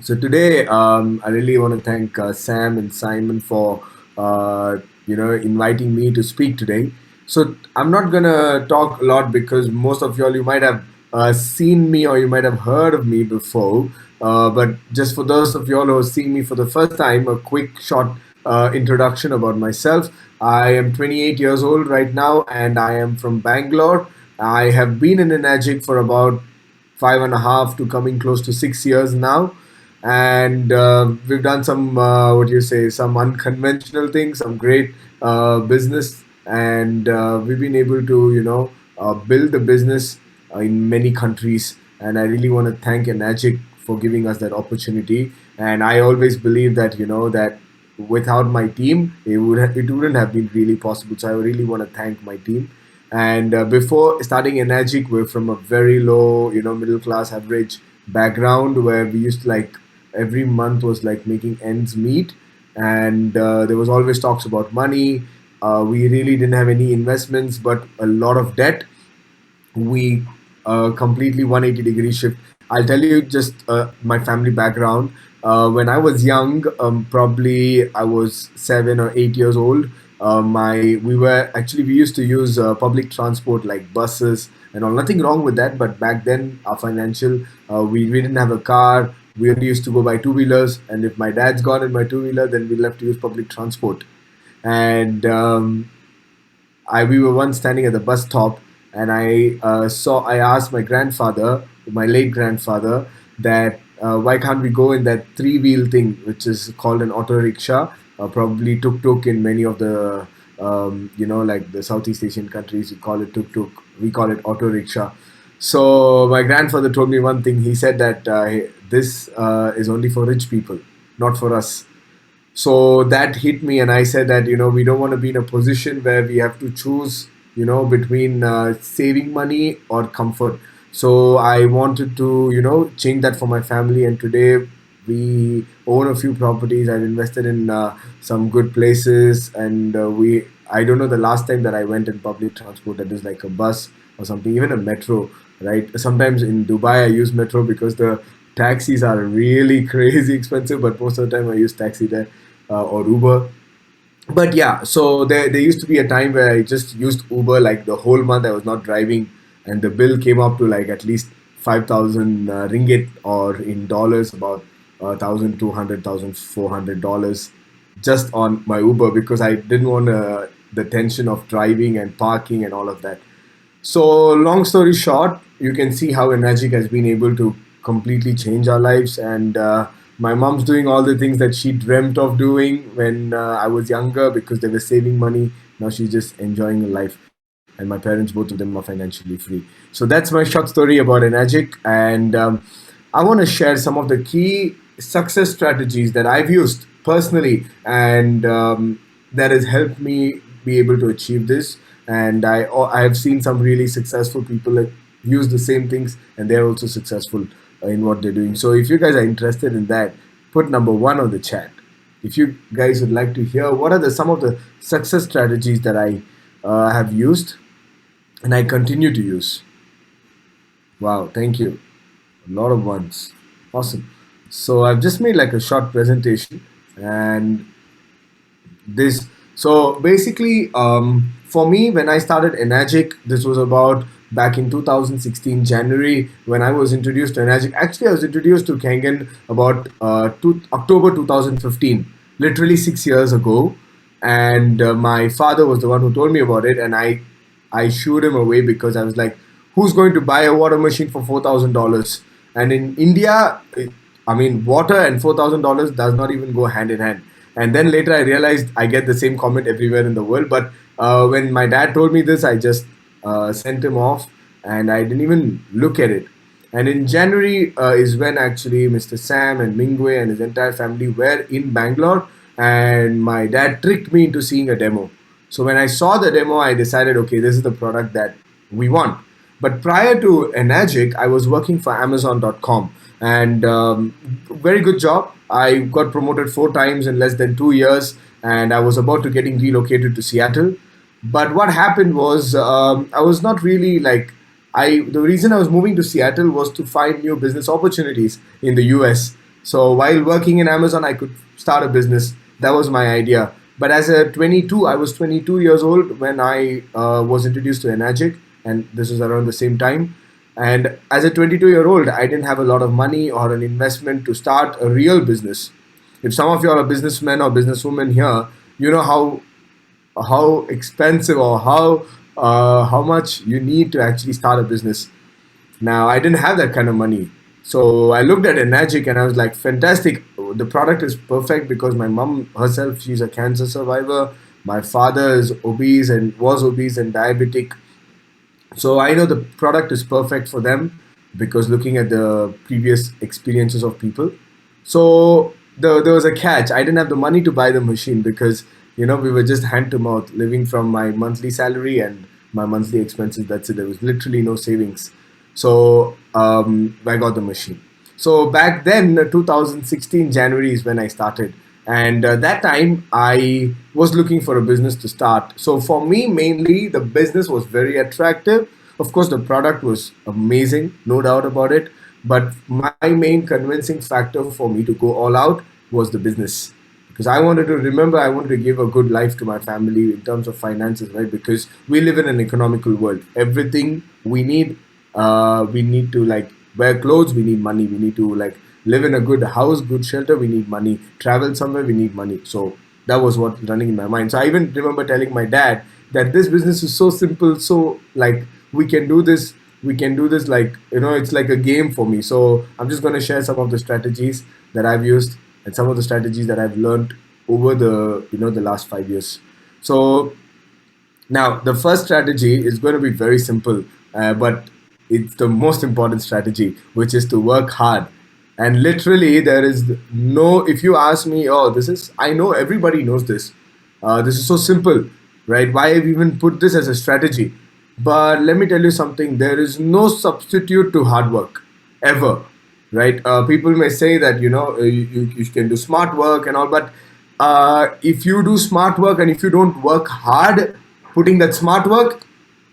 So today, I really want to thank Sam and Simon for inviting me to speak today. So I'm not gonna talk a lot because most of y'all you might have seen me or you might have heard of me before. But just for those of y'all who are seeing me for the first time, a quick short introduction about myself. I am 28 years old right now, and I am from Bangalore. I have been in Enagic for about 5.5 to coming close to 6 years now, and we've done some what do you say, some unconventional things, some great business, and we've been able to build the business in many countries. And I really want to thank Enagic for giving us that opportunity. And I always believe that that without my team it wouldn't have been really possible. So I really want to thank my team. And before starting Enagic, we're from a very low, middle class average background where we used to like every month was like making ends meet, and there was always talks about money. We really didn't have any investments, but a lot of debt. We completely 180-degree shift. I'll tell you just my family background. When I was young, probably I was 7 or 8 years old. My we were actually we used to use public transport like buses and all. Nothing wrong with that, but back then our financial, we didn't have a car. We only used to go by two-wheelers, and if my dad's gone in my two-wheeler, then we'll have to use public transport. And I we were once standing at the bus stop, and I asked my grandfather, my late grandfather, that why can't we go in that three-wheel thing, which is called an auto rickshaw, probably tuk tuk in many of the like the Southeast Asian countries, you call it tuk tuk, we call it auto rickshaw. So my grandfather told me one thing. He said that hey, this is only for rich people, not for us. So that hit me, and I said that we don't want to be in a position where we have to choose between saving money or comfort. So I wanted to change that for my family, and today we own a few properties. I've invested in some good places, and we I don't know the last time that I went in public transport, that is like a bus or something, even a metro, right? Sometimes in Dubai I use metro because the taxis are really crazy expensive, but most of the time I use taxi there, or Uber. But yeah, so there used to be a time where I just used Uber like the whole month I was not driving, and the bill came up to like at least 5,000 ringgit, or in dollars about 1,200, $1,400 just on my Uber, because I didn't want the tension of driving and parking and all of that. So, long story short, you can see how Enagic has been able to completely change our lives. And my mom's doing all the things that she dreamt of doing when I was younger because they were saving money. Now she's just enjoying her life. And my parents, both of them, are financially free. So, that's my short story about Enagic. And I want to share some of the key success strategies that I've used personally, and that has helped me be able to achieve this. And I have seen some really successful people that use the same things, and they're also successful in what they're doing. So if you guys are interested in that, put number one on the chat. If you guys would like to hear what are the some of the success strategies that I have used and I continue to use. Wow, thank you. A lot of ones. Awesome. So I've just made like a short presentation, and this so basically, for me, when I started Enagic, this was about back in 2016 January, when I was introduced to Enagic. Actually, I was introduced to Kangen about October 2015, literally 6 years ago. And my father was the one who told me about it, and I shooed him away because I was like, who's going to buy a water machine for $4,000? And in India, I mean, water and $4,000 does not even go hand in hand. And then later I realized I get the same comment everywhere in the world. But when my dad told me this, I just sent him off, and I didn't even look at it. And in January is when actually Mr. Sam and Mingwei and his entire family were in Bangalore, and my dad tricked me into seeing a demo. So when I saw the demo, I decided, okay, this is the product that we want. But prior to Enagic, I was working for Amazon.com, and very good job. I got promoted 4 times in less than 2 years, and I was about to getting relocated to Seattle. But what happened was I was not really like I. The reason I was moving to Seattle was to find new business opportunities in the U.S. So while working in Amazon, I could start a business. That was my idea. But as a 22, I was 22 years old when I was introduced to Enagic, and this was around the same time. And as a 22-year-old, I didn't have a lot of money or an investment to start a real business. If some of you are a businessmen or businesswomen here, you know how expensive or how much you need to actually start a business. Now, I didn't have that kind of money. So I looked at Enagic and I was like, fantastic. The product is perfect because my mom herself, she's a cancer survivor. My father is obese and was obese and diabetic. So I know the product is perfect for them because looking at the previous experiences of people. So there was a catch. I didn't have the money to buy the machine because we were just hand to mouth, living from my monthly salary and my monthly expenses. That's it. There was literally no savings. So I got the machine. So back then, 2016 January is when I started, and that time I was looking for a business to start. So for me, mainly the business was very attractive. Of course, the product was amazing, no doubt about it. But my main convincing factor for me to go all out was the business, because I wanted to give a good life to my family in terms of finances, right? Because we live in an economical world. Everything we need to like wear clothes, we need money. We need to like live in a good house, good shelter, we need money. Travel somewhere, we need money. So that was what running in my mind. So I even remember telling my dad that this business is so simple, so like we can do this. We can do this like it's like a game for me. So I'm just going to share some of the strategies that I've used and some of the strategies that I've learned over the last 5 years. So now, the first strategy is going to be very simple, but it's the most important strategy, which is to work hard. And literally, there is no, if you ask me, oh, I know everybody knows this. This is so simple, right? Why have you even put this as a strategy? But let me tell you something, there is no substitute to hard work, ever, right? People may say that you can do smart work and all, but if you do smart work and if you don't work hard putting that smart work,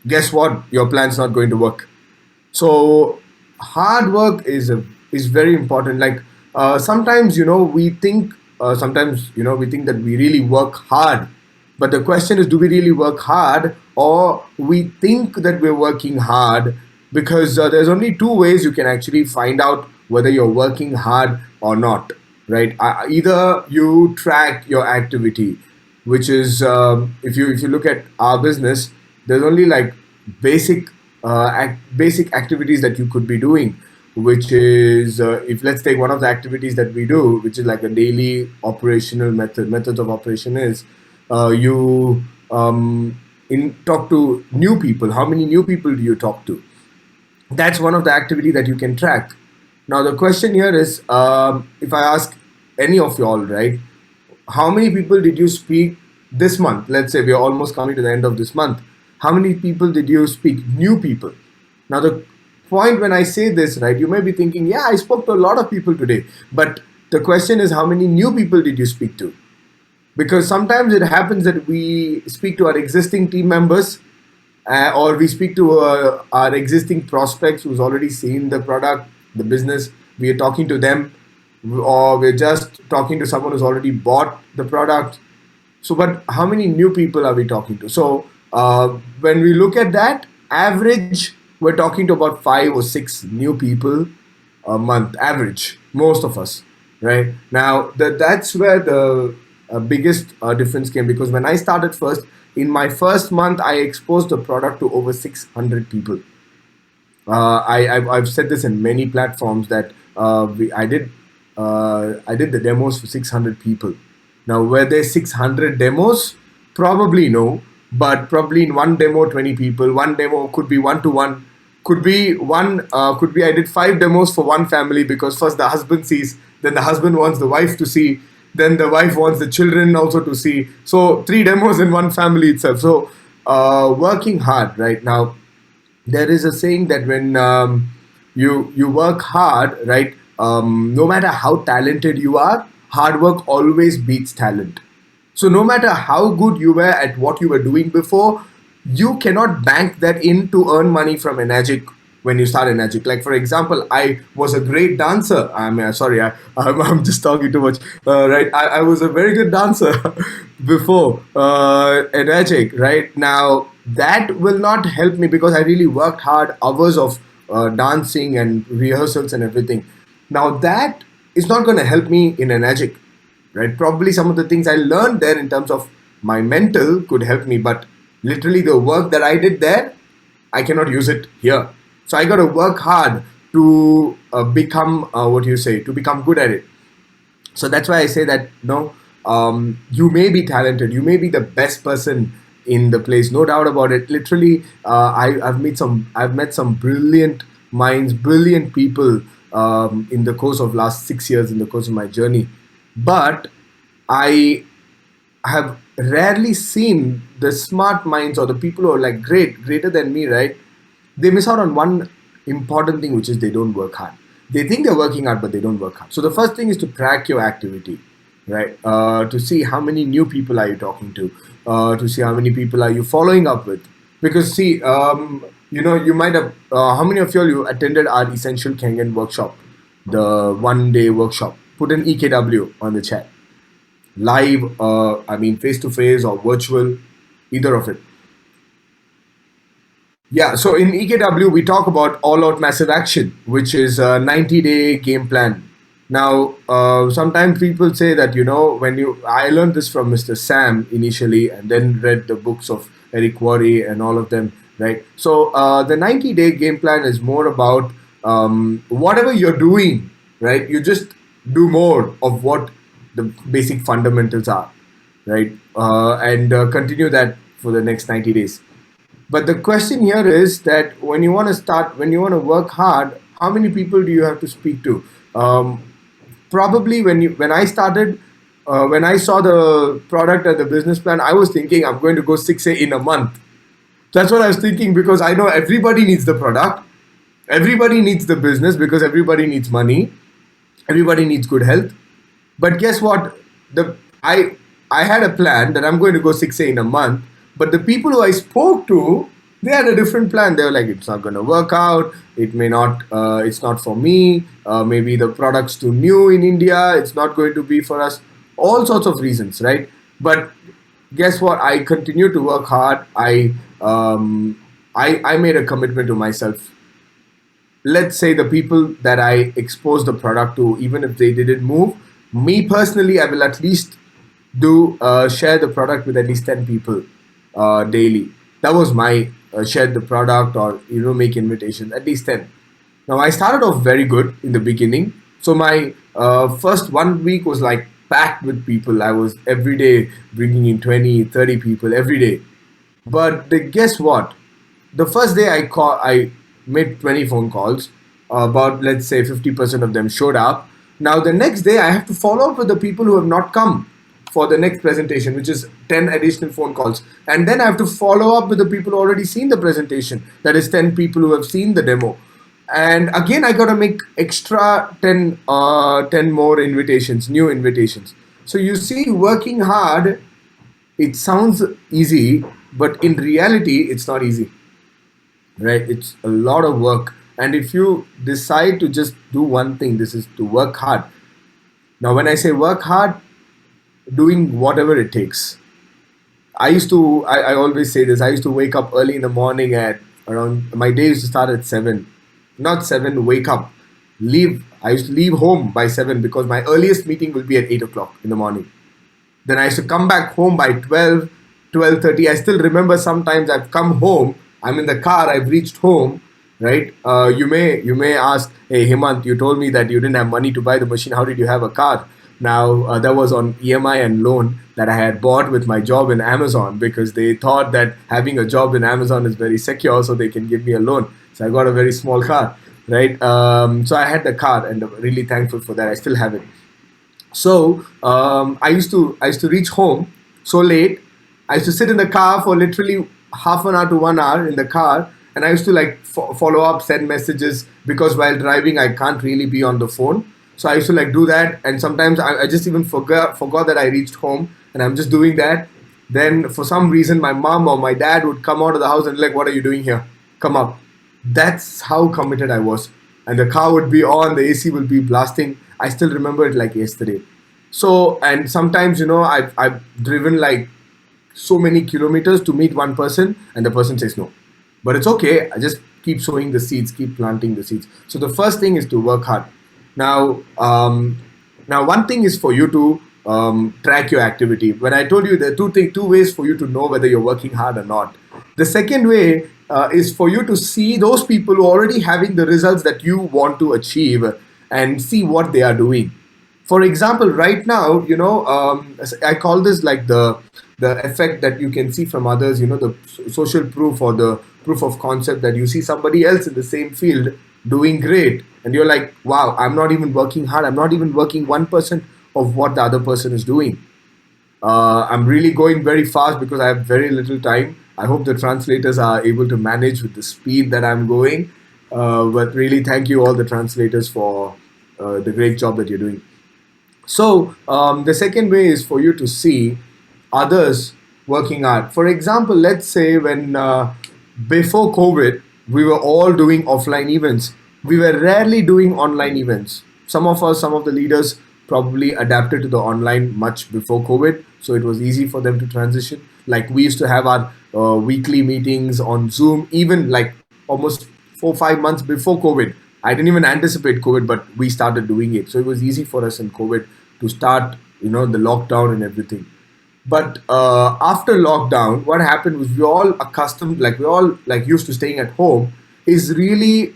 guess what? Your plan's not going to work. So hard work is very important. Like sometimes we think that we really work hard, but the question is, do we really work hard, or we think that we're working hard? Because there's only two ways you can actually find out whether you're working hard or not, right? Either you track your activity, which is if you look at our business, there's only like basic basic activities that you could be doing, which is if let's take one of the activities that we do, which is like a daily operational methods of operation is you in talk to new people. How many new people do you talk to? That's one of the activity that you can track. Now the question here is, if I ask any of you all, right, how many people did you speak this month? Let's say we are almost coming to the end of this month. How many people did you speak? New people. Now the point when I say this, right, you may be thinking, yeah, I spoke to a lot of people today. But the question is, how many new people did you speak to? Because sometimes it happens that we speak to our existing team members, or we speak to our existing prospects who's already seen the product, the business. We are talking to them, or we're just talking to someone who's already bought the product. So, but how many new people are we talking to? So, when we look at that average, we're talking to about 5 or 6 new people a month, average, most of us, right? Now, that's where the biggest difference came, because when I started first, in my first month, I exposed the product to over 600 people. I've said this in many platforms that I did the demos for 600 people. Now, were there 600 demos? Probably no, but probably in one demo, 20 people. One demo could be one to one. Could be I did 5 demos for one family, because first the husband sees, then the husband wants the wife to see, then the wife wants the children also to see. So 3 demos in one family itself. So working hard right now. There is a saying that when you work hard, right? No matter how talented you are, hard work always beats talent. So no matter how good you were at what you were doing before, you cannot bank that in to earn money from Enagic when you start Enagic. Like for example, I was a great dancer. I'm just talking too much. Right, I was a very good dancer before Enagic. Right now, that will not help me because I really worked hard, hours of dancing and rehearsals and everything. Now that is not going to help me in Enagic, right? Probably some of the things I learned there in terms of my mental could help me, but literally the work that I did there, I cannot use it here. So I got to work hard to become what you say, to become good at it. So that's why I say that no, you may be talented, you may be the best person in the place, no doubt about it. Literally, I've met some brilliant minds, brilliant people in the course of last 6 years, in the course of my journey. But I have rarely seen the smart minds or the people who are like greater than me, right? They miss out on one important thing, which is they don't work hard. They think they're working hard, but they don't work hard. So the first thing is to track your activity, right? To see how many new people are you talking to see how many people are you following up with. Because see, you might have, how many of you attended our Essential Kenyan workshop, the 1 day workshop? Put an EKW on the chat. Live, I mean face to face or virtual, either of it. Yeah, so in EKW, we talk about all out massive action, which is a 90-day game plan. Now, sometimes people say that, I learned this from Mr. Sam initially and then read the books of Eric Worre and all of them, right? So, the 90-day game plan is more about whatever you're doing, right? You just do more of what the basic fundamentals are, right? And continue that for the next 90 days. But the question here is that when you want to work hard, how many people do you have to speak to? Probably when I started, when I saw the product and the business plan, I was thinking I'm going to go 6A in a month. That's what I was thinking because I know everybody needs the product, everybody needs the business because everybody needs money, everybody needs good health. But guess what? The I had a plan that I'm going to go 6A in a month, but the people who I spoke to, they had a different plan. They were like, it's not going to work out. It may not. It's not for me. Maybe the product's too new in India. It's not going to be for us. All sorts of reasons, right? But guess what? I continue to work hard. I made a commitment to myself. Let's say the people that I exposed the product to, even if they didn't move, me personally, I will at least do share the product with at least 10 people daily. That was my share the product or make invitations at least 10. Now I started off very good in the beginning, so my first 1 week was like packed with people. I was every day bringing in 20, 30 people every day. But guess what? The first day I made 20 phone calls. About, let's say, 50% of them showed up. Now the next day I have to follow up with the people who have not come for the next presentation, which is 10 additional phone calls. And then I have to follow up with the people who already seen the presentation. That is 10 people who have seen the demo. And again, I got to make extra 10 more invitations, new invitations. So you see, working hard, it sounds easy, but in reality, it's not easy, right? It's a lot of work. And if you decide to just do one thing, this is to work hard. Now, when I say work hard, doing whatever it takes. I always say this, I used to wake up early in the morning at around, my day used to start at 7. Not 7, wake up. I used to leave home by 7 because my earliest meeting will be at 8 o'clock in the morning. Then I used to come back home by 12, 12:30. I still remember sometimes I've come home, I'm in the car, I've reached home, right? You may ask, hey Hemanth, you told me that you didn't have money to buy the machine. How did you have a car? Now that was on EMI and loan that I had bought with my job in Amazon because they thought that having a job in Amazon is very secure, so they can give me a loan. So I got a very small car, right? So I had the car, and I'm really thankful for that. I still have it. So I used to reach home so late. I used to sit in the car for literally half an hour to 1 hour in the car, and I used to like follow up, send messages because while driving I can't really be on the phone. So I used to like do that, and sometimes I just even forgot that I reached home, and I'm just doing that. Then for some reason my mom or my dad would come out of the house and like, "What are you doing here? Come up." That's how committed I was. And the car would be on, the AC will be blasting. I still remember it like yesterday. So, and sometimes, I've driven like so many kilometers to meet one person, and the person says no. But it's okay. I just keep sowing the seeds, keep planting the seeds. So the first thing is to work hard. Now, one thing is for you to track your activity. When I told you there are two ways for you to know whether you're working hard or not. The second way is for you to see those people who are already having the results that you want to achieve and see what they are doing. For example, right now, I call this like the effect that you can see from others, the social proof or the proof of concept that you see somebody else in the same field doing great, and you're like, wow, I'm not even working hard, I'm not even working 1% of what the other person is doing. I'm really going very fast because I have very little time. I hope the translators are able to manage with the speed that I'm going. But really, thank you all the translators for the great job that you're doing. So the second way is for you to see others working hard. For example, let's say when before COVID, we were all doing offline events. We were rarely doing online events. Some of us, some of the leaders probably adapted to the online much before COVID, so it was easy for them to transition. Like we used to have our weekly meetings on Zoom, even like almost 4 5 months before COVID. I didn't even anticipate COVID, but we started doing it. So it was easy for us in COVID to start, the lockdown and everything. But after lockdown, what happened was we all accustomed, like we all like used to staying at home. Is really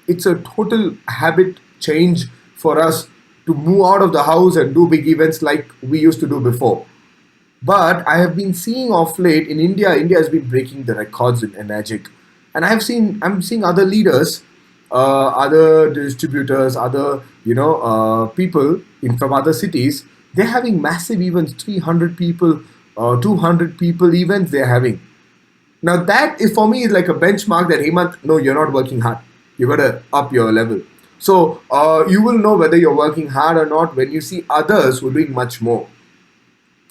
it's a total habit change for us to move out of the house and do big events like we used to do before. But I have been seeing of late in India, India has been breaking the records in Enagic. And I'm seeing other leaders, other distributors, other, people from other cities, they're having massive events, 300 people, 200 people events they're having. Now that is for me is like a benchmark that Hemanth, no, you're not working hard. You gotta up your level. So you will know whether you're working hard or not when you see others who are doing much more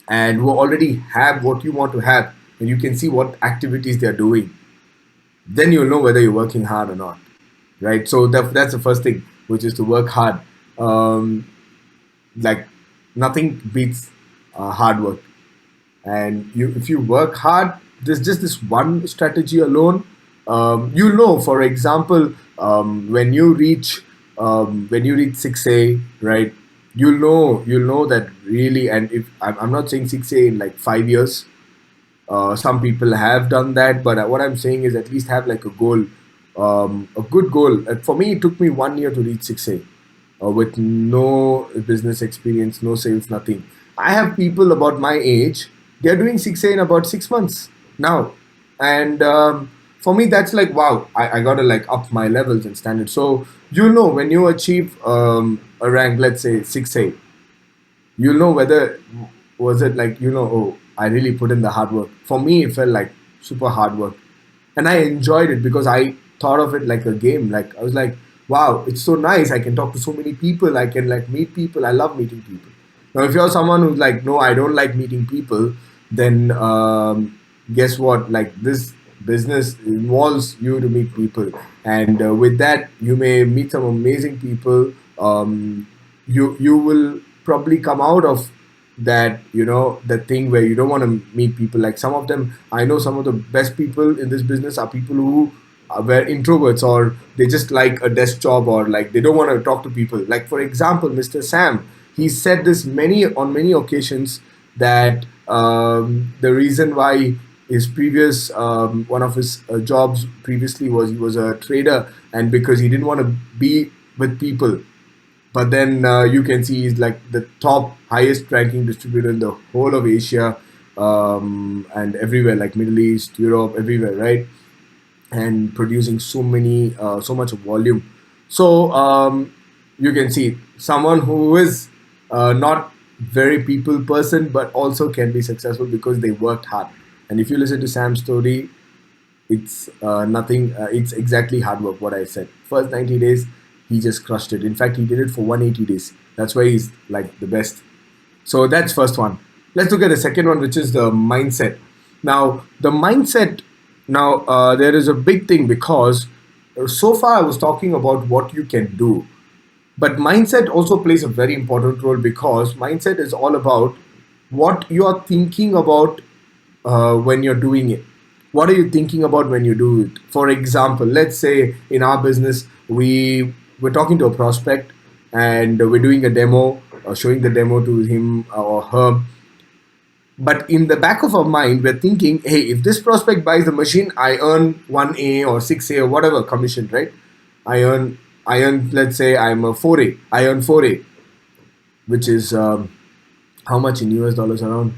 and who already have what you want to have, and you can see what activities they're doing. Then you'll know whether you're working hard or not, right? So that's the first thing, which is to work hard. Um, like nothing beats hard work, and if you work hard, there's just this one strategy alone. You know, for example, when you reach 6A, right? You'll know that really. And if I'm not saying 6A in like 5 years, some people have done that, but what I'm saying is at least have like a goal, a good goal. For me, it took me 1 year to reach 6A, with no business experience, no sales, nothing. I have people about my age, they're doing 6A in about 6 months now. And for me, that's like, wow, I gotta like up my levels and standards. So, when you achieve a rank, let's say 6A, you'll know whether was it like, oh, I really put in the hard work. For me, it felt like super hard work, and I enjoyed it because I thought of it like a game. Like I was like, wow, it's so nice, I can talk to so many people, I can like meet people, I love meeting people. Now if you're someone who's like, no, I don't like meeting people, then guess what, like this business involves you to meet people, and with that you may meet some amazing people. You will probably come out of that, the thing where you don't want to meet people. Like some of them, I know some of the best people in this business are people who were introverts, or they just like a desk job, or like they don't want to talk to people. Like for example, Mr. Sam, he said this many occasions that the reason why his previous one of his jobs previously was he was a trader, and because he didn't want to be with people. But then you can see he's like the top highest ranking distributor in the whole of Asia, and everywhere, like Middle East, Europe, everywhere, right? And producing so much of volume. So you can see someone who is not very people person, but also can be successful because they worked hard. And if you listen to Sam's story, it's nothing. It's exactly hard work. What I said. First 90 days, he just crushed it. In fact, he did it for 180 days. That's why he's like the best. So that's first one. Let's look at the second one, which is the mindset. Now, the mindset. Now, there is a big thing because so far I was talking about what you can do, but mindset also plays a very important role because mindset is all about what you are thinking about when you're doing it. What are you thinking about when you do it? For example, let's say in our business, we're talking to a prospect and we're doing a demo, showing the demo to him or her. But in the back of our mind, we're thinking, hey, if this prospect buys the machine, I earn 1A or 6A or whatever commission, right? I earn, let's say I'm a 4A. I earn 4A, which is how much in US dollars around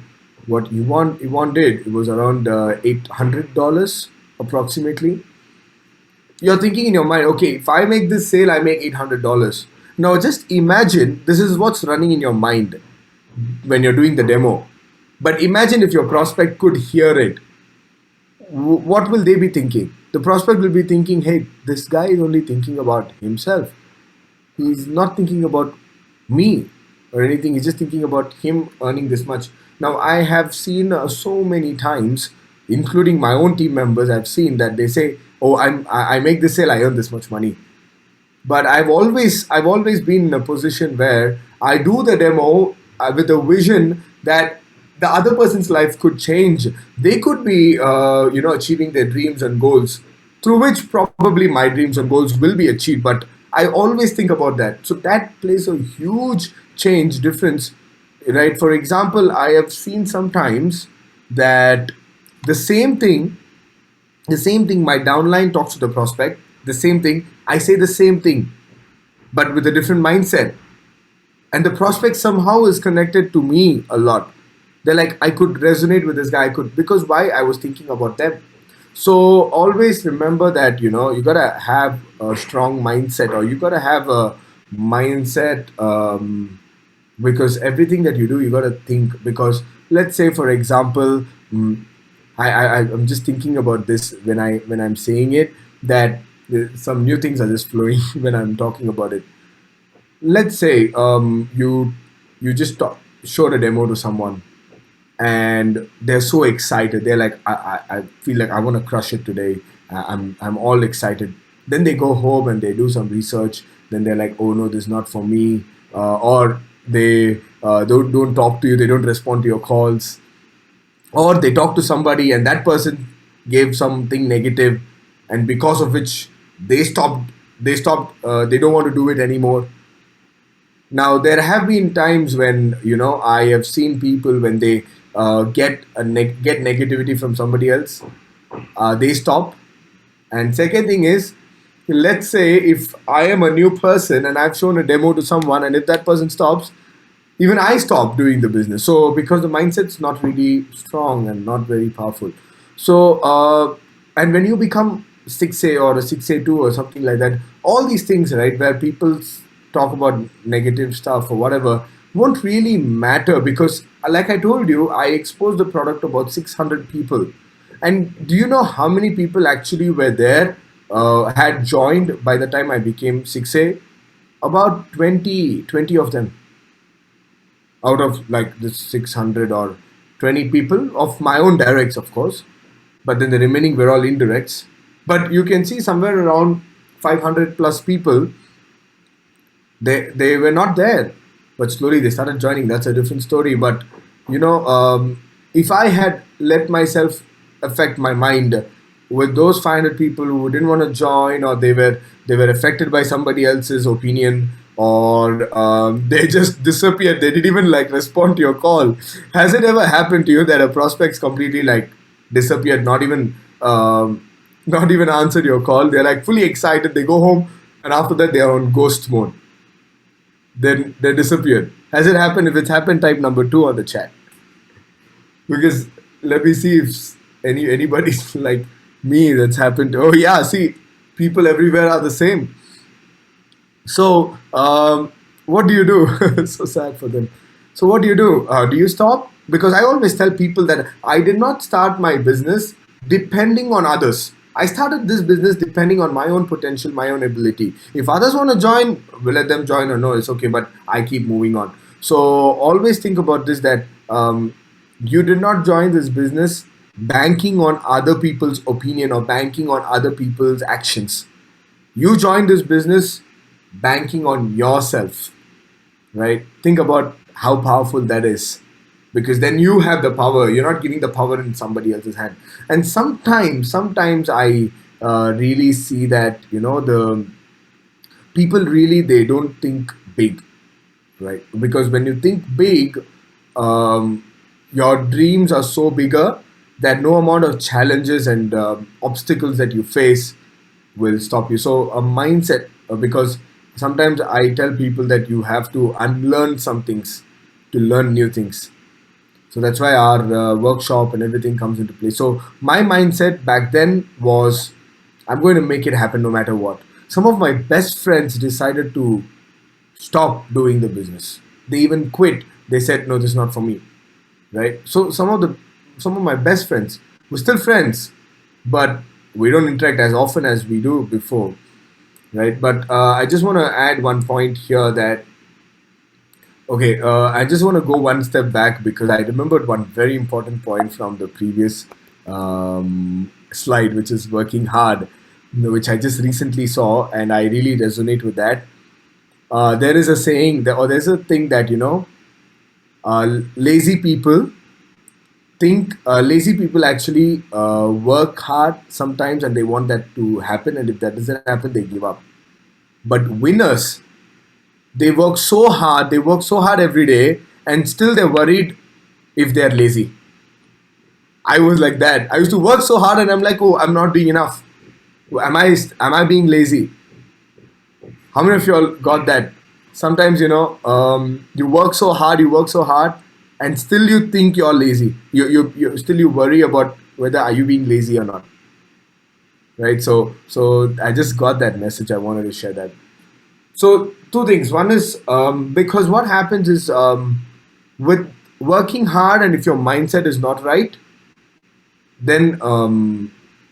what you want did. It was around $800 approximately. You're thinking in your mind, okay, if I make this sale, I make $800. Now just imagine this is what's running in your mind when you're doing the demo. But imagine if your prospect could hear it. What will they be thinking? The prospect will be thinking, hey, this guy is only thinking about himself. He's not thinking about me or anything. He's just thinking about him earning this much. Now, I have seen so many times, including my own team members, I've seen that they say, oh, I make this sale, I earn this much money. But I've always been in a position where I do the demo with a vision that the other person's life could change. They could be achieving their dreams and goals, through which probably my dreams and goals will be achieved. But I always think about that, so that plays a huge change difference, right? For example, I have seen sometimes that the same thing my downline talks to the prospect, the same thing I say, the same thing but with a different mindset, and the prospect somehow is connected to me a lot. They're like, I could resonate with this guy. I could, because why? I was thinking about them. So always remember that you gotta have a strong mindset, or you gotta have a mindset, because everything that you do, you gotta think. Because let's say, for example, I'm just thinking about this when I'm saying it, that some new things are just flowing when I'm talking about it. Let's say you just showed a demo to someone and they're so excited. They're like, I feel like I want to crush it today. I'm all excited. Then they go home and they do some research. Then they're like, oh no, this is not for me. Or they don't talk to you. They don't respond to your calls. Or they talk to somebody and that person gave something negative, and because of which they stopped. They don't want to do it anymore. Now, there have been times when I have seen people when they get negativity from somebody else, they stop. And second thing is, let's say if I am a new person and I've shown a demo to someone, and if that person stops, even I stop doing the business. So because the mindset's not really strong and not very powerful. So and when you become 6A or a 6A2 or something like that, all these things, right, where people talk about negative stuff or whatever, won't really matter, because like I told you, I exposed the product to about 600 people. And do you know how many people actually were there, had joined by the time I became 6A? About 20 of them out of like the 600, or 20 people of my own directs, of course. But then the remaining were all indirects. But you can see somewhere around 500 plus people, they were not there, but slowly they started joining. That's a different story. But if I had let myself affect my mind with those 500 people who didn't want to join, or they were affected by somebody else's opinion, or they just disappeared, they didn't even like respond to your call. Has it ever happened to you that a prospect's completely like disappeared, not even answered your call? They're like fully excited, they go home, and after that they are on ghost mode, then they disappeared. Has it happened? If it's happened, type number two on the chat. Because let me see if anybody's like me that's happened. Oh yeah, see, people everywhere are the same. So what do you do? So sad for them. So what do you do? Do you stop? Because I always tell people that I did not start my business depending on others. I started this business depending on my own potential, my own ability. If others want to join, we'll let them join, or no, it's okay, but I keep moving on. So always think about this, that you did not join this business banking on other people's opinion or banking on other people's actions. You join this business banking on yourself, right? Think about how powerful that is, because then you have the power. You're not giving the power in somebody else's hand. And sometimes I really see that, the people really, they don't think big, right? Because when you think big, um, your dreams are so bigger that no amount of challenges and obstacles that you face will stop you. So a mindset, because sometimes I tell people that you have to unlearn some things to learn new things. So that's why our workshop and everything comes into play. So my mindset back then was, I'm going to make it happen no matter what. Some of my best friends decided to stop doing the business. They even quit. They said, no, this is not for me. Right? So some of my best friends, we're still friends, but we don't interact as often as we do before. Right? But I just want to add one point here that, okay, I just want to go one step back because I remembered one very important point from the previous slide, which is working hard, which I just recently saw, and I really resonate with that. There is a saying that, or there's a thing that, lazy people lazy people actually work hard sometimes, and they want that to happen, and if that doesn't happen, they give up. But winners, they work so hard every day, and still they're worried if they're lazy. I was like that. I used to work so hard, and I'm like, oh, I'm not doing enough. Am I being lazy? How many of you all got that? Sometimes, you work so hard, and still you think you're lazy. You still you worry about whether are you being lazy or not, right? So I just got that message. I wanted to share that. So two things. One is, because what happens is, with working hard, and if your mindset is not right, then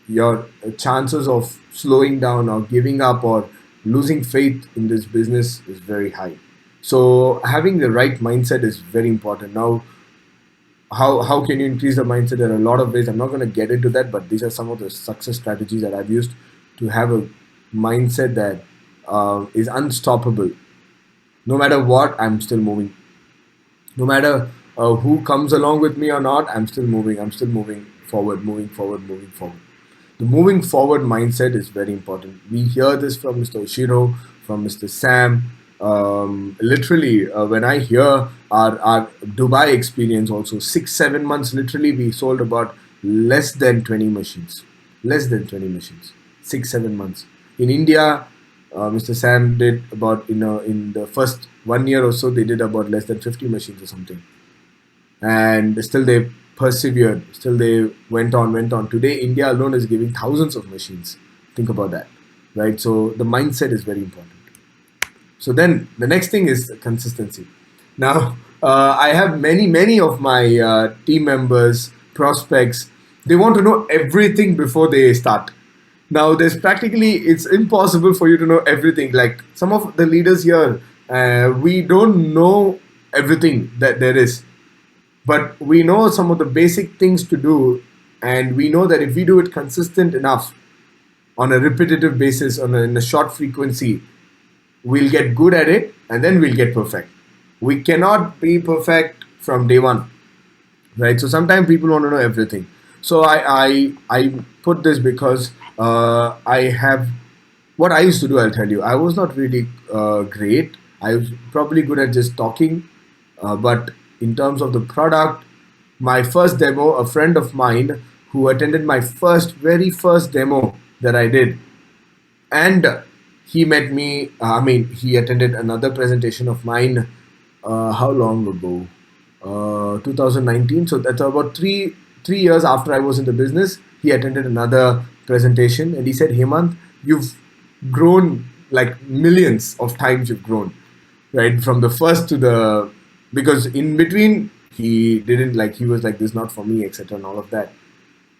your chances of slowing down or giving up or losing faith in this business is very high. So having the right mindset is very important. Now, how can you increase the mindset? There are a lot of ways. I'm not going to get into that, but these are some of the success strategies that I've used to have a mindset that is unstoppable. No matter what, I'm still moving. No matter who comes along with me or not, I'm still moving. I'm still moving forward, moving forward, moving forward. The moving forward mindset is very important. We hear this from Mr. Oshiro, from Mr. Sam. Literally, when I hear our Dubai experience, also 6 7 months, literally, we sold about less than 20 machines. Less than 20 machines. 6 7 months. In India, Mr. Sam did about, in the first 1 year or so, they did about less than 50 machines or something, and still they persevered, still they went on. Today India alone is giving thousands of machines. Think about that, right? So the mindset is very important. So then the next thing is consistency. Now, I have many of my team members, prospects. They want to know everything before they start. Now, it's impossible for you to know everything. Like some of the leaders here, we don't know everything that there is, but we know some of the basic things to do, and we know that if we do it consistent enough, on a repetitive basis, in a short frequency, we'll get good at it, and then we'll get perfect. We cannot be perfect from day one, right? So sometimes people want to know everything. So I put this because I have, what I used to do. I'll tell you, I was not really great. I was probably good at just talking, but in terms of the product, my first demo, a friend of mine who attended my very first demo that I did, and he met me. I mean, he attended another presentation of mine. How long ago? 2019. So that's about three years after I was in the business. He attended another presentation, and he said, "Hemanth, you've grown like millions of times. You've grown, right, from the first to the, because in between he didn't like, he was like, this is not for me, etc., and all of that.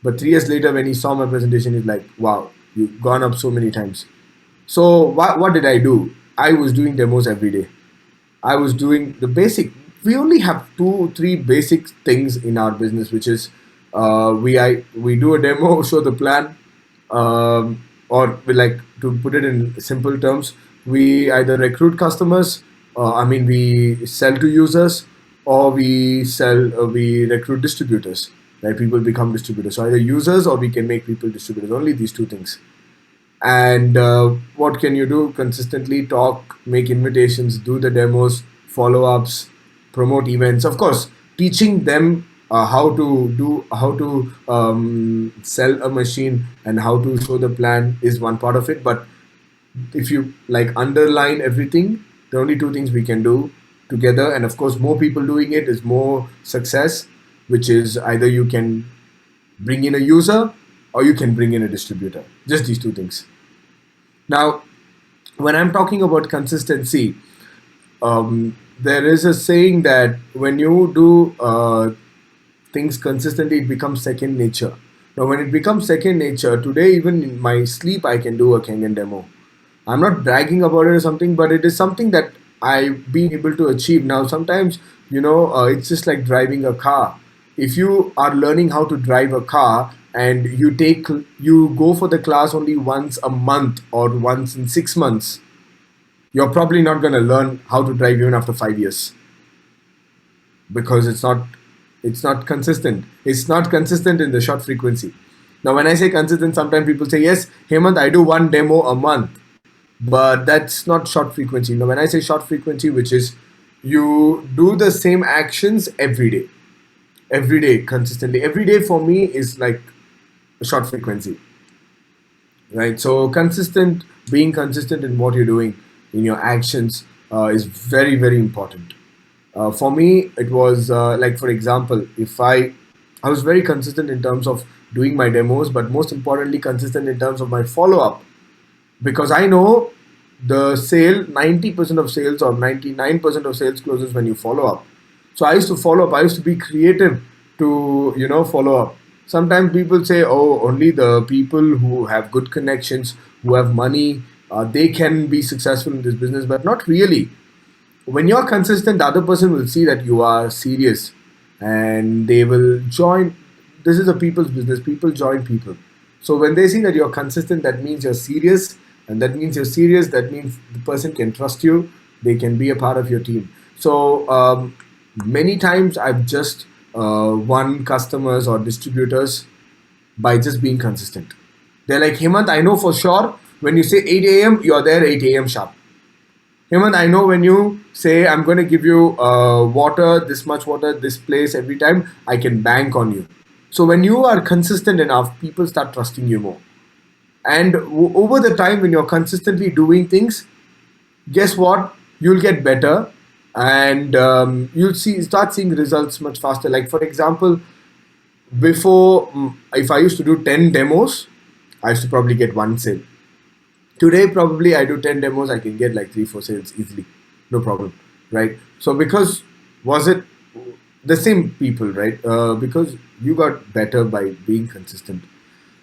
But 3 years later, when he saw my presentation, he's like, wow, you've gone up so many times." So what did I do? I was doing demos every day. I was doing the basic. We only have 2 3 basic things in our business, which is we do a demo, show the plan, or we like to put it in simple terms, we either recruit customers, we sell to users, or we recruit distributors. Right, people become distributors. So either users or we can make people distributors. Only these two things. And what can you do? Consistently talk, make invitations, do the demos, follow ups, promote events. Of course, teaching them how to sell a machine and how to show the plan is one part of it. But if you like underline everything, the only two things we can do together, and of course, more people doing it is more success. Which is either you can bring in a user or you can bring in a distributor. Just these two things. Now, when I'm talking about consistency, there is a saying that when you do things consistently, it becomes second nature. Now, when it becomes second nature, today, even in my sleep, I can do a Kangen demo. I'm not bragging about it or something, but it is something that I've been able to achieve. Now, sometimes, it's just like driving a car. If you are learning how to drive a car and you go for the class only once a month or once in 6 months, you're probably not going to learn how to drive even after 5 years, because it's not consistent. It's not consistent in the short frequency. Now, when I say consistent, sometimes people say, yes, Hemant, I do one demo a month, but that's not short frequency. Now, when I say short frequency, which is you do the same actions every day consistently. Every day for me is like a short frequency, right? So being consistent in what you're doing, in your actions, is very, very important. For me, it was like, for example, if I was very consistent in terms of doing my demos, but most importantly, consistent in terms of my follow up, because I know the sale 90% of sales or 99% of sales closes when you follow up. So I used to follow up. I used to be creative to follow up. Sometimes people say, oh, only the people who have good connections, who have money, they can be successful in this business, but not really. When you're consistent, the other person will see that you are serious, and they will join. This is a people's business. People join people. So when they see that you're consistent, that means you're serious, and that means you're serious. That means the person can trust you. They can be a part of your team. So many times I've just won customers or distributors by just being consistent. They're like, Hemant, I know for sure when you say 8 a.m., you're there 8 a.m. sharp. Hemant, I know when you say I'm going to give you water, this much water, this place every time, I can bank on you. So when you are consistent enough, people start trusting you more. And over the time, when you're consistently doing things, guess what? You'll get better, and you'll start seeing results much faster. Like, for example, before, if I used to do 10 demos, I used to probably get one sale. Today, probably I do 10 demos, I can get like 3 4 sales easily, no problem, right? So because was it the same people, right? Because you got better by being consistent.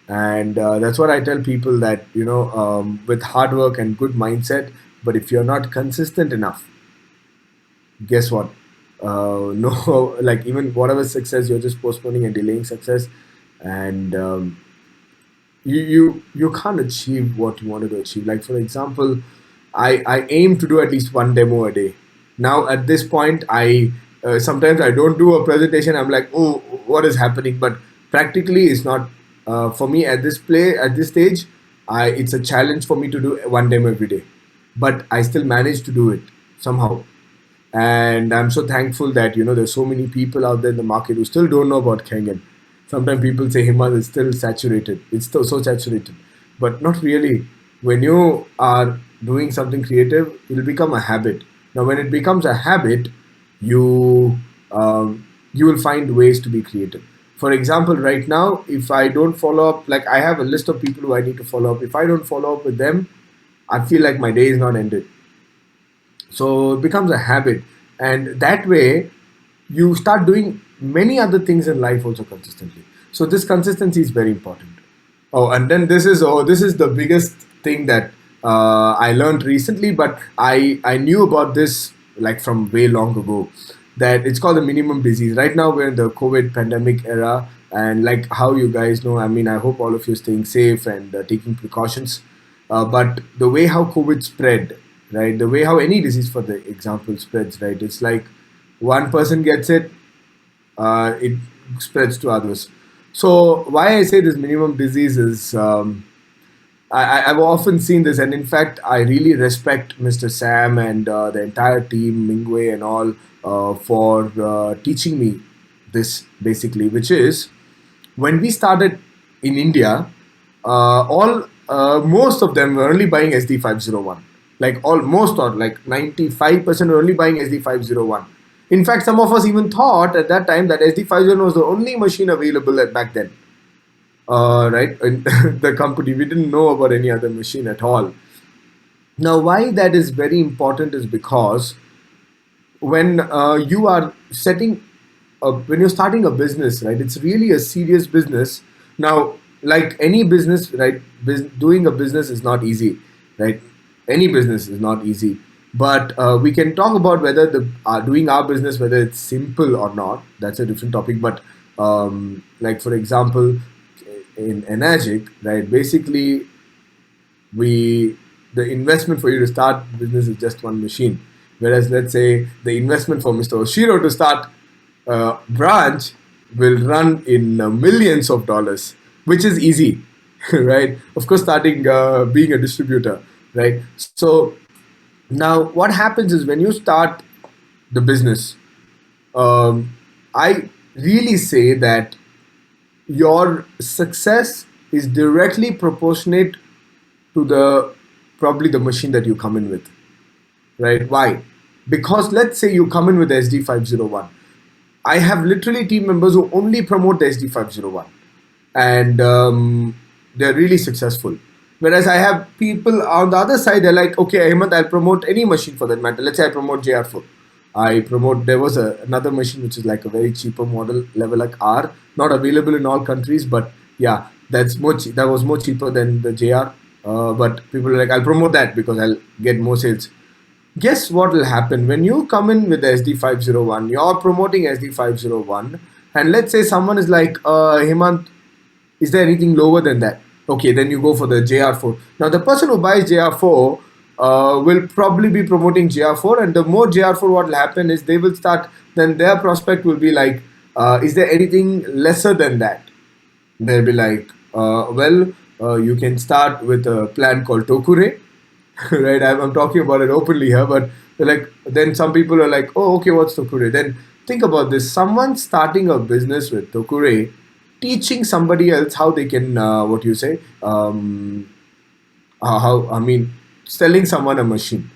And that's what I tell people, that with hard work and good mindset, but if you're not consistent enough, guess what? No, like, even whatever success, you're just postponing and delaying success. And you can't achieve what you wanted to achieve. Like, for example, I aim to do at least one demo a day. Now at this point, I sometimes I don't do a presentation. I'm like, oh, what is happening? But practically, it's not for me at this stage. It's a challenge for me to do one demo every day, but I still manage to do it somehow. And I'm so thankful that there's so many people out there in the market who still don't know about Kangen. Sometimes people say Himalaya is still saturated. It's still so saturated, but not really. When you are doing something creative, it will become a habit. Now, when it becomes a habit, you you will find ways to be creative. For example, right now, if I don't follow up, like, I have a list of people who I need to follow up. If I don't follow up with them, I feel like my day is not ended. So it becomes a habit, and that way you start doing many other things in life also consistently. So this consistency is very important. Oh, and then this is the biggest thing that I learned recently, but I knew about this like from way long ago. that it's called the minimum disease. Right now we're in the COVID pandemic era, and like how you guys know, I mean, I hope all of you are staying safe and taking precautions. But the way how COVID spread, right? The way how any disease, for the example, spreads, right? It's like one person gets it, it spreads to others. So why I say this minimum disease is, I've often seen this, and in fact, I really respect Mr. Sam and the entire team, Mingwei and all, for teaching me this basically, which is when we started in India, all most of them were only buying SD501. Like almost, or like 95% were only buying SD501. In fact, some of us even thought at that time that SD501 was the only machine available at back then, right? In the company, we didn't know about any other machine at all. Now, why that is very important is because when you are when you're starting a business, right? It's really a serious business. Now, like any business, right? Doing a business is not easy, right? Any business is not easy. But we can talk about whether the doing our business, whether it's simple or not. That's a different topic. But like for example, in Enagic, right? Basically, we the investment for you to start business is just one machine. Whereas, let's say the investment for Mr. Oshiro to start a branch will run in millions of dollars, which is easy, right? Of course, starting being a distributor, right? So now, what happens is when you start the business, um, I really say that your success is directly proportionate to the probably the machine that you come in with, right? Why? Because let's say you come in with SD501. I have literally team members who only promote the SD501, and they're really successful. Whereas I have people on the other side, they're like, okay, Hemanth, I'll promote any machine for that matter. Let's say I promote JR4. There was another machine which is like a very cheaper model, level like R, not available in all countries, but yeah, that was more cheaper than the JR. But people are like, I'll promote that because I'll get more sales. Guess what will happen when you come in with the SD501? You're promoting SD501, and let's say someone is like, Hemant, is there anything lower than that? Okay, then you go for the JR4. Now, the person who buys JR4 will probably be promoting JR4, and the more JR4, what will happen is they will start, then their prospect will be like, is there anything lesser than that? They'll be like, you can start with a plan called Tokure, right? I'm talking about it openly here, but like, then some people are like, oh, okay, what's Tokure? Then think about this: someone starting a business with Tokure, teaching somebody else how they can, what you say, how I mean, selling someone a machine.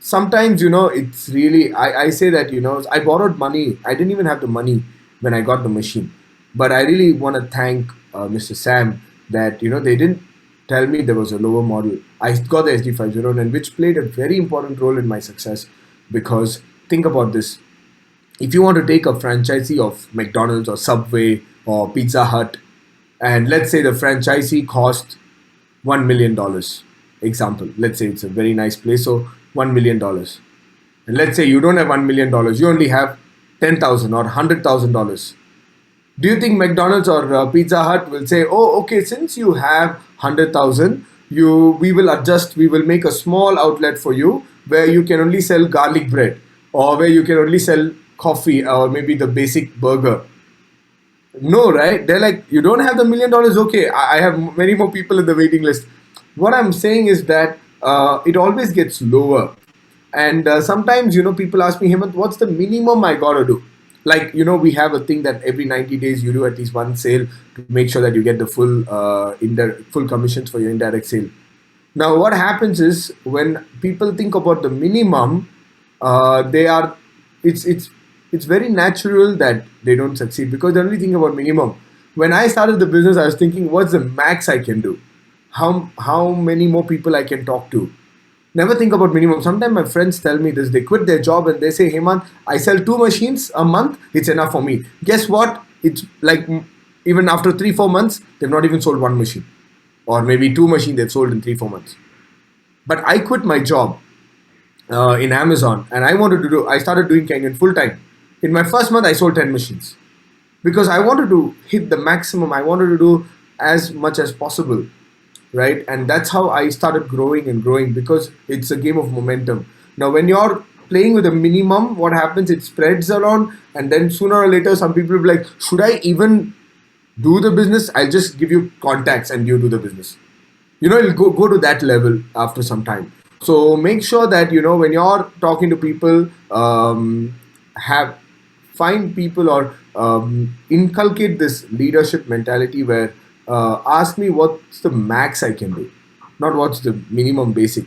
Sometimes it's really I say that I borrowed money. I didn't even have the money when I got the machine, but I really want to thank Mr. Sam that they didn't tell me there was a lower model. I got the SD501, and which played a very important role in my success, because think about this: if you want to take a franchisee of McDonald's or Subway or Pizza Hut, and let's say the franchisee cost $1 million, example, let's say it's a very nice place, so $1 million, and let's say you don't have $1 million, you only have 10,000 or $100,000. Do you think McDonald's or Pizza Hut will say, "Oh, okay, since you have 100,000, we will adjust. We will make a small outlet for you where you can only sell garlic bread, or where you can only sell coffee, or maybe the basic burger." No, right? They're like, "You don't have the $1 million. Okay, I have many more people in the waiting list." What I'm saying is that it always gets lower. And sometimes, people ask me, Hemant, what's the minimum I gotta do? Like, we have a thing that every 90 days you do at least one sale to make sure that you get the full commissions for your indirect sale. Now, what happens is when people think about the minimum, they are, it's very natural that they don't succeed because they only think about minimum. When I started the business, I was thinking, what's the max I can do? How many more people I can talk to? Never think about minimum. Sometimes my friends tell me this. They quit their job and they say, "Hey man, I sell 2 machines a month. It's enough for me." Guess what? It's like even after 3 4 months, they've not even sold one machine, or maybe 2 machines they've sold in 3 4 months. But I quit my job in Amazon, and I started doing Kangen full time. In my first month, I sold 10 machines because I wanted to hit the maximum. I wanted to do as much as possible, right? And that's how I started growing and growing because it's a game of momentum. Now, when you're playing with a minimum, what happens? It spreads around, and then sooner or later, some people will be like, should I even do the business? I'll just give you contacts and you do the business. It'll go to that level after some time. So make sure that when you're talking to people, have find people or inculcate this leadership mentality where ask me what's the max I can do, not what's the minimum basic.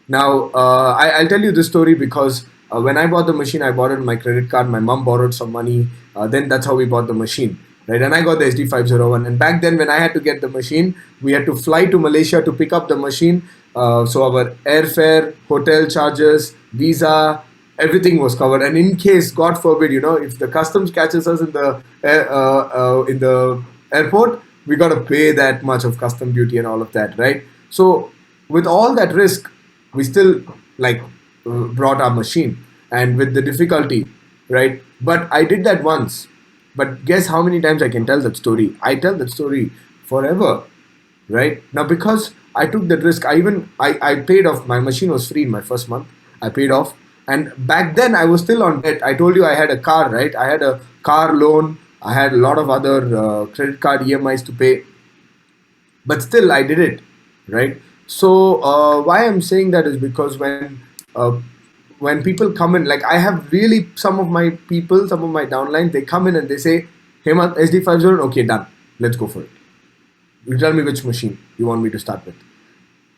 Now, I'll tell you this story because when I bought the machine, I bought it on my credit card. My mom borrowed some money. Then that's how we bought the machine, right? And I got the SD501. And back then, when I had to get the machine, we had to fly to Malaysia to pick up the machine. So our airfare, hotel charges, visa, everything was covered. And in case, God forbid, if the customs catches us in the airport, we got to pay that much of custom duty and all of that, right? So with all that risk, we still like brought our machine and with the difficulty, right? But I did that once. But guess how many times I can tell that story? I tell that story forever, right? Now because I took that risk, I paid off. My machine was free in my first month. I paid off, and back then I was still on debt. I told you I had a car, right? I had a car loan. I had a lot of other credit card EMIs to pay, but still I did it, right? So why I'm saying that is because uh, when people come in, like I have really some of my people, some of my downlines, they come in and they say, Hemanth, SD50, okay, done, let's go for it. You tell me which machine you want me to start with.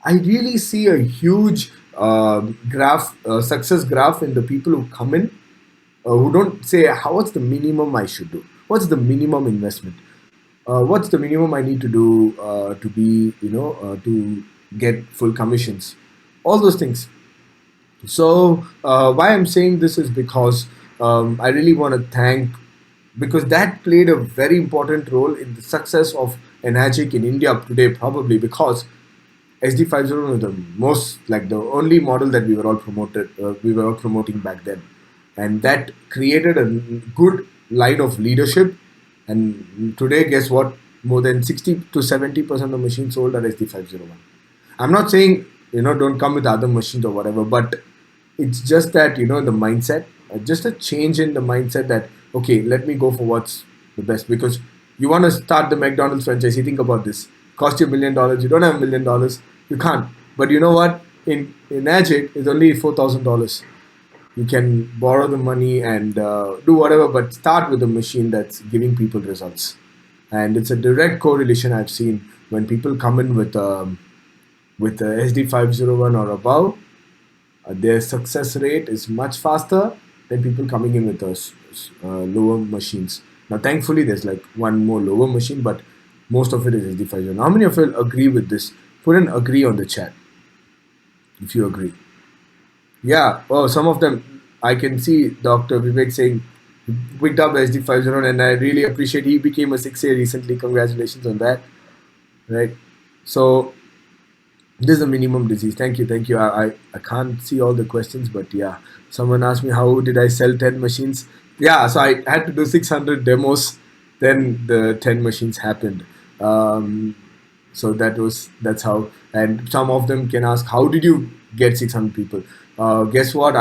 I really see a huge success graph in the people who come in, who don't say, what's the minimum I should do? What's the minimum investment? What's the minimum I need to do to get full commissions? All those things. So why I'm saying this is because I really want to thank, because that played a very important role in the success of Enagic in India today, probably because SD50 was the most, like the only model that we were all promoting back then, and that created a good line of leadership. And today, guess what? More than 60 to 70% of machines sold are SD501. I'm not saying don't come with other machines or whatever, but it's just that the mindset, just a change in the mindset that okay, let me go for what's the best. Because you want to start the McDonald's franchise, you think about this, cost you $1 million, you don't have $1 million, you can't. But you know what, in Agit it's only $4,000. You can borrow the money and do whatever, but start with a machine that's giving people results. And it's a direct correlation I've seen when people come in with the SD501 or above. Their success rate is much faster than people coming in with those lower machines. Now, thankfully, there's like one more lower machine, but most of it is SD50. How many of you agree with this? Put an agree on the chat if you agree. Yeah, oh, some of them, I can see Dr. Vivek saying, picked up SD50, and I really appreciate he became a 6A recently. Congratulations on that, right? So, this is a minimum disease. Thank you, thank you. I can't see all the questions, but yeah. Someone asked me how did I sell 10 machines? Yeah, so I had to do 600 demos, then the 10 machines happened. So that's how. And some of them can ask, how did you get 600 people? Guess what?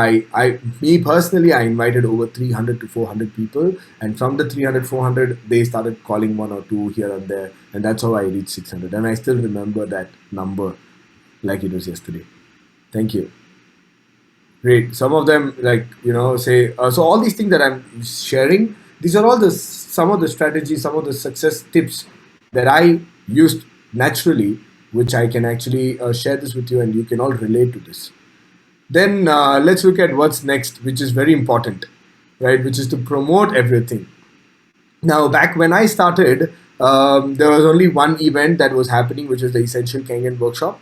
Me personally, I invited over 300 to 400 people, and from the 300, 400, they started calling one or two here and there, and that's how I reached 600. And I still remember that number like it was yesterday. Thank you. Great. Some of them, like say so. All these things that I'm sharing, these are all the some of the strategies, some of the success tips that I used naturally, which I can actually share this with you, and you can all relate to this. Then let's look at what's next, which is very important, right? Which is to promote everything. Now, back when I started, there was only one event that was happening, which was the Essential Kangen workshop.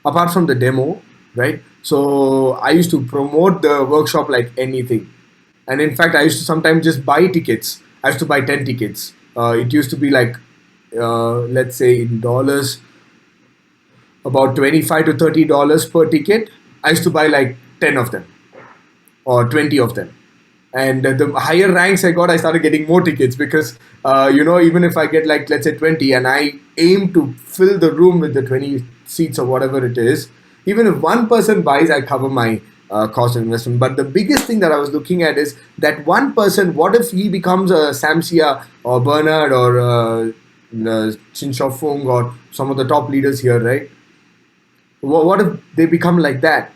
Apart from the demo, right? So I used to promote the workshop like anything, and in fact, I used to sometimes just buy tickets. I used to buy 10 tickets. It used to be like, let's say in dollars, about $25 to $30 per ticket. I used to buy like 10 of them or 20 of them, And the higher ranks I got, I started getting more tickets because, even if I get like, let's say 20 and I aim to fill the room with the 20 seats or whatever it is, even if one person buys, I cover my cost of investment. But the biggest thing that I was looking at is that one person, what if he becomes a Samsia or Bernard or Chin Fung or some of the top leaders here, right? What if they become like that?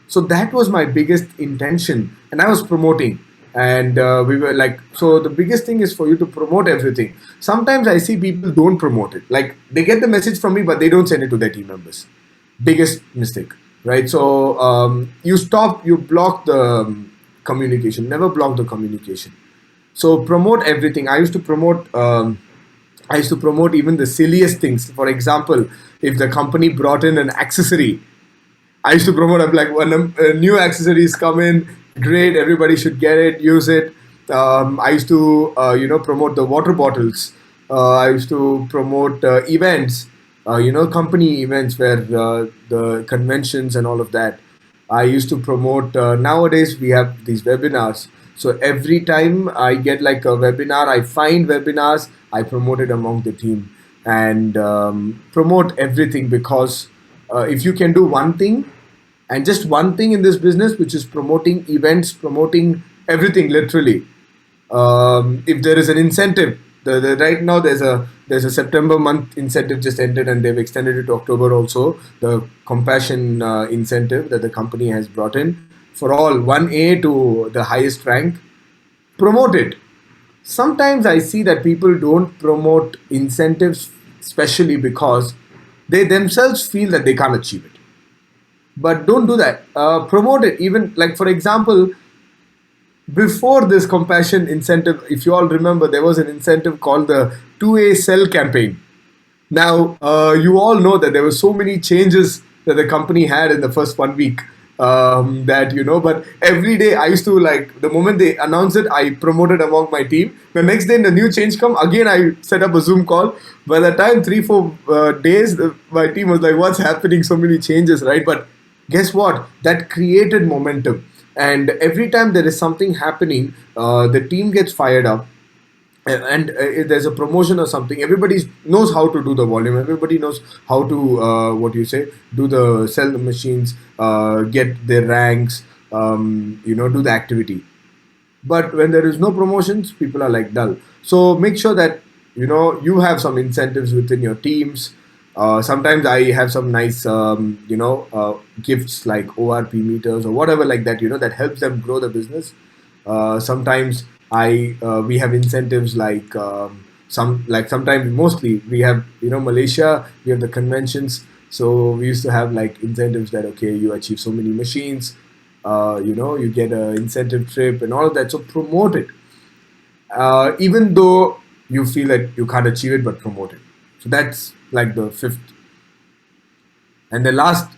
So that was my biggest intention, and I was promoting. And we were like, so the biggest thing is for you to promote everything. Sometimes I see people don't promote it, like they get the message from me but they don't send it to their team members. Biggest mistake, right? So you block the communication, never block the communication. So promote everything. I used to promote even the silliest things. For example, if the company brought in an accessory, I used to promote. I'm like, when new accessories come in, great, everybody should get it, use it. I used to, promote the water bottles. I used to promote events, company events where the conventions and all of that. I used to promote. Nowadays, we have these webinars. So every time I get like a webinar, I find webinars, I promote it among the team and promote everything because if you can do one thing and just one thing in this business, which is promoting events, promoting everything literally. If there is an incentive, right now there's a September month incentive just ended and they've extended it to October also. The compassion incentive that the company has brought in for all 1A to the highest rank, promote it. Sometimes I see that people don't promote incentives, especially because they themselves feel that they can't achieve it. But don't do that. Promote it. Even like, for example, before this compassion incentive, if you all remember, there was an incentive called the 2A sell campaign. Now, you all know that there were so many changes that the company had in the first 1 week. But every day I used to, like, the moment they announced it, I promoted among my team. The next day, the new change come again. I set up a Zoom call. By the time 3 4 days, my team was like, "What's happening? So many changes, right?" But guess what? That created momentum. And every time there is something happening, the team gets fired up and if there's a promotion or something, everybody knows how to do the volume, everybody knows how to what do you say, do the sell the machines, get their ranks, do the activity. But when there is no promotions, people are like dull. So make sure that you have some incentives within your teams. Sometimes I have some nice gifts like ORP meters or whatever like that, that helps them grow the business. Sometimes I we have incentives like sometimes, mostly we have, Malaysia, we have the conventions. So we used to have like incentives that, okay, you achieve so many machines, you get a incentive trip and all of that. So promote it, even though you feel that you can't achieve it, but promote it. So that's like the fifth and the last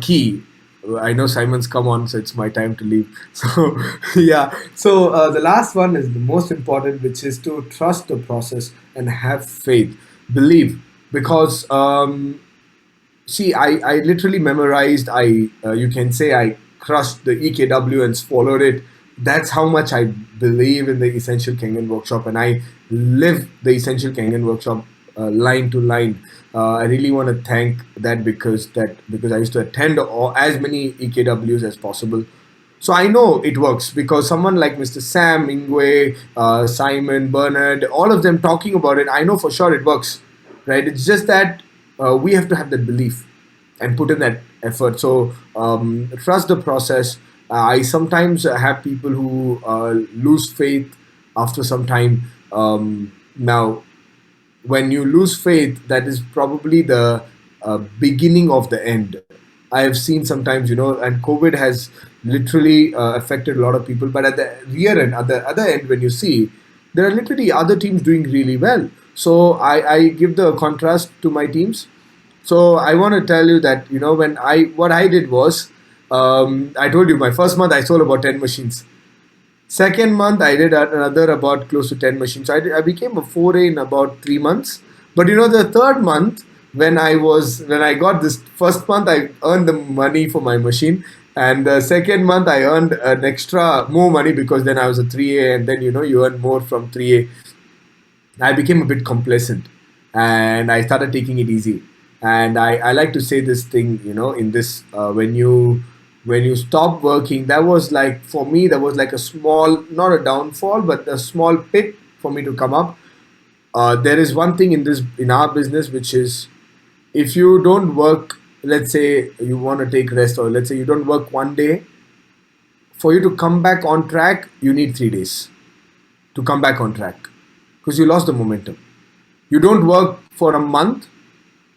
key. I know Simon's come on, so it's my time to leave. So, yeah. So, the last one is the most important, which is to trust the process and have faith, believe. Because, see, I literally memorized, you can say I crushed the EKW and swallowed it. That's how much I believe in the Essential Kangen Workshop, and I live the Essential Kangen Workshop line to line. I really want to thank that because I used to attend as many EKWs as possible. So I know it works because someone like Mr. Sam, Ingwe, Simon, Bernard, all of them talking about it, I know for sure it works, right? It's just that we have to have that belief and put in that effort. So trust the process. I sometimes have people who lose faith after some time. Now, when you lose faith, that is probably the beginning of the end. I have seen sometimes, and COVID has literally affected a lot of people. But at the rear end, at the other end, when you see, there are literally other teams doing really well. So I give the contrast to my teams. So I want to tell you that, what I did was, I told you my first month I sold about 10 machines. Second month, I did another about close to 10 machines. So I became a 4A in about 3 months. But the third month, when I got this first month, I earned the money for my machine. And the second month, I earned an extra more money because then I was a 3A, and then you earn more from 3A. I became a bit complacent, and I started taking it easy. And I like to say this thing, in this when you stop working, that was like for me, that was like a small, not a downfall, but a small pit for me to come up. There is one thing in our business, which is if you don't work, let's say you want to take rest, or let's say you don't work one day, for you to come back on track, you need 3 days to come back on track because you lost the momentum. You don't work for a month,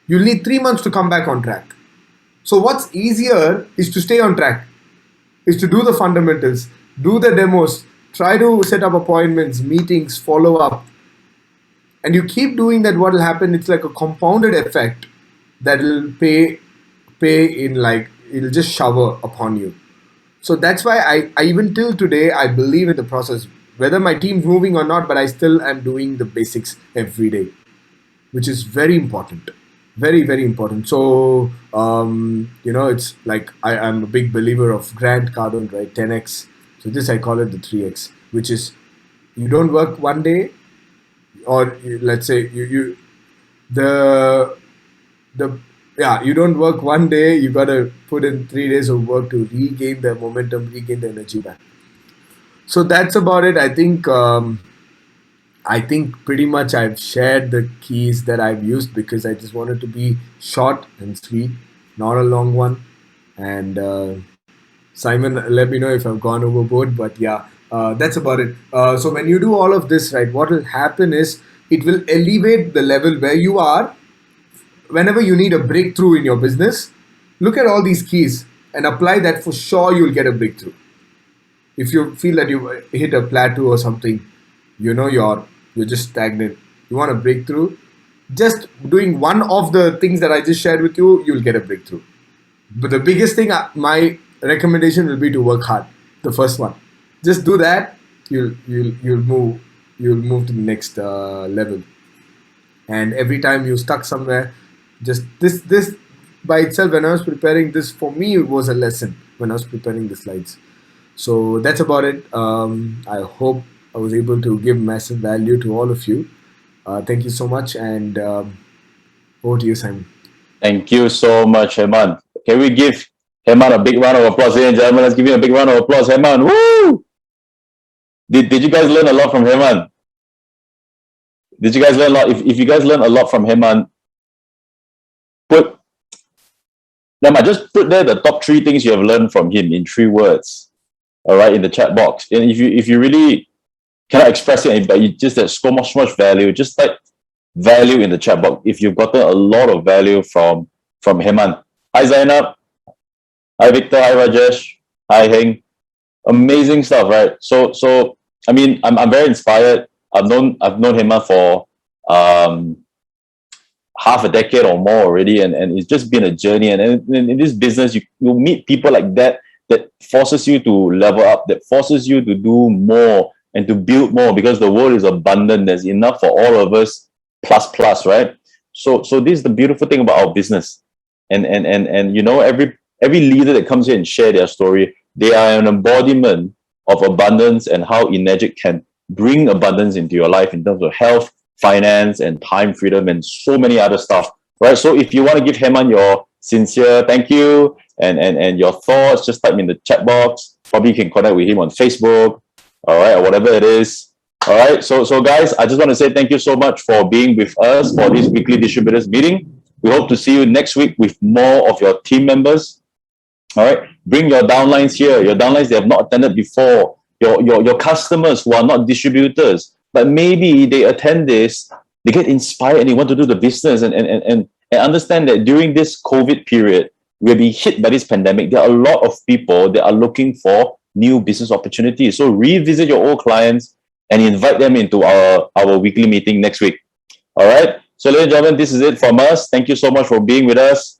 you need 3 months to come back on track. So what's easier is to stay on track, is to do the fundamentals, do the demos, try to set up appointments, meetings, follow up, and you keep doing that. What will happen? It's like a compounded effect that will pay in, like it'll just shower upon you. So that's why I even till today I believe in the process, whether my team's moving or not, but I still am doing the basics every day, which is very important, very very important. So it's like I'm a big believer of Grant Cardone, right? 10x. So this I call it the 3x, which is you don't work one day, or let's say you the the yeah, you don't work one day, you gotta put in 3 days of work to regain the momentum, regain the energy back. So that's about it. I think pretty much I've shared the keys that I've used because I just wanted to be short and sweet, not a long one. And Simon, let me know if I've gone overboard, but yeah, that's about it. So when you do all of this, right, what will happen is it will elevate the level where you are. Whenever you need a breakthrough in your business, look at all these keys and apply that. For sure you'll get a breakthrough. If you feel that you hit a plateau or something, you're just stagnant, you want a breakthrough, just doing one of the things that I just shared with you, you'll get a breakthrough. But the biggest thing, my recommendation will be to work hard. The first one, just do that. You'll move to the next level. And every time you stuck somewhere, just this by itself, when I was preparing this, for me it was a lesson when I was preparing the slides. So that's about it. I hope I was able to give massive value to all of you. Thank you so much, and over to you, Simon. Thank you so much, Hemanth. Can we give Hemanth a big round of applause, ladies and gentlemen? Let's give him a big round of applause, Hemanth. Woo! Did you guys learn a lot from Hemanth? Did you guys learn a lot? If you guys learn a lot from Hemanth, put just put there the top 3 things you have learned from him in 3 words. All right, in the chat box. And if you really cannot express it, but you just have so much value, just type value in the chat box. If you've gotten a lot of value from Hemanth. Hi Zainab. Hi Victor. Hi Rajesh. Hi Heng. Amazing stuff, right? So I mean, I'm very inspired. I've known Hemanth for half a decade or more already, and it's just been a journey. And in this business, you'll meet people like that forces you to level up, that forces you to do more and to build more, because the world is abundant. There's enough for all of us, plus, right? So this is the beautiful thing about our business. And every leader that comes here and share their story, they are an embodiment of abundance and how Enagic can bring abundance into your life in terms of health, finance, and time freedom, and so many other stuff, right? So if you want to give Hemanth your sincere thank you and your thoughts, just type in the chat box. Probably you can connect with him on Facebook, all right, or whatever it is. All right. So guys, I just want to say thank you so much for being with us for this weekly distributors meeting. We hope to see you next week with more of your team members. All right. Bring your downlines here, your downlines they have not attended before, your customers who are not distributors, but maybe they attend this, they get inspired and they want to do the business and understand that during this COVID period, we'll be hit by this pandemic. There are a lot of people that are looking for new business opportunities. So revisit your old clients and invite them into our weekly meeting next week. All right. So ladies and gentlemen, this is it from us. Thank you so much for being with us.